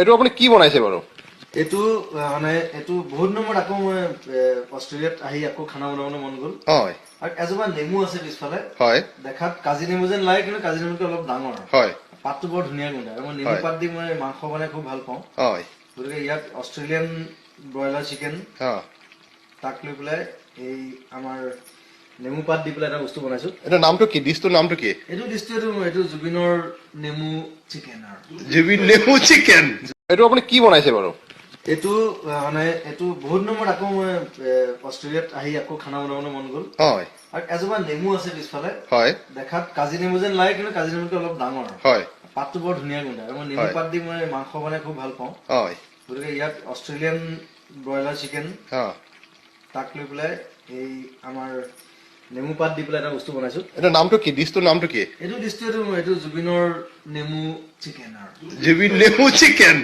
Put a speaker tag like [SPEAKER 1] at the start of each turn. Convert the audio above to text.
[SPEAKER 1] এইটো আপুনি কি বনাইছে বাৰু?
[SPEAKER 2] এইটো মানে এইটো বহুত নম্বৰত আকৌ মই অষ্ট্ৰেলিয়াত আহি আকৌ খানা বনাবলৈ মন গ'ল।
[SPEAKER 1] হয়
[SPEAKER 2] আৰু এজোপা নেমু আছে পিছফালে।
[SPEAKER 1] হয়
[SPEAKER 2] দেখাত কাজি নেমু যেন লাগে, কিন্তু কাজি নেমুতকৈ অলপ ডাঙৰ।
[SPEAKER 1] হয়
[SPEAKER 2] পাতটো বৰ ধুনীয়া গোন্ধায় আৰু মই নেমু
[SPEAKER 1] হয়
[SPEAKER 2] পাত দি মই মাংস বনাই খুব ভাল পাওঁ।
[SPEAKER 1] হয়
[SPEAKER 2] গতিকে ইয়াত অষ্ট্ৰেলিয়ান ব্ৰইলাৰ চিকেন
[SPEAKER 1] হয়
[SPEAKER 2] তাক লৈ পেলাই এই আমাৰ নেমু পাত দি পেলাই এটা বস্তু বনাইছো।
[SPEAKER 1] এইটো নামটো কি? ডিছটোৰ নামটো কি?
[SPEAKER 2] এইটো ডিছটো এইটো জুবিনৰ নেমু চিকেন আৰু
[SPEAKER 1] জুবিন নেমু চিকেন। এইটো আপুনি কি বনাইছে বাৰু?
[SPEAKER 2] এইটো মানে এইটো বহুত নম্বৰত আকৌ মই অষ্ট্ৰেলিয়াত আহি আকৌ খানা বনাবলৈ মন গ'ল।
[SPEAKER 1] হয়
[SPEAKER 2] আৰু এজোপা নেমু আছে পিছফালে।
[SPEAKER 1] হয়
[SPEAKER 2] দেখাত কাজি নেমু যেন লাগে, কিন্তু কাজি নেমুতকৈ অলপ ডাঙৰ।
[SPEAKER 1] হয়
[SPEAKER 2] পাতটো বৰ ধুনীয়া গোন্ধায় আৰু মই নেমু
[SPEAKER 1] হয়
[SPEAKER 2] পাত দি মই মাংস বনাই খুব ভাল পাওঁ।
[SPEAKER 1] হয়
[SPEAKER 2] গতিকে ইয়াত অষ্ট্ৰেলিয়ান ব্ৰইলাৰ চিকেন
[SPEAKER 1] হয়
[SPEAKER 2] তাক লৈ পেলাই এই আমাৰ নেমু পাত দি পেলাই এটা বস্তু বনাইছো।
[SPEAKER 1] এইটো নামটো কি? ডিছটোৰ নামটো কি?
[SPEAKER 2] এইটো ডিছটো এইটো জুবিনৰ নেমু চিকেন আৰু
[SPEAKER 1] জুবিন নেমু চিকেন।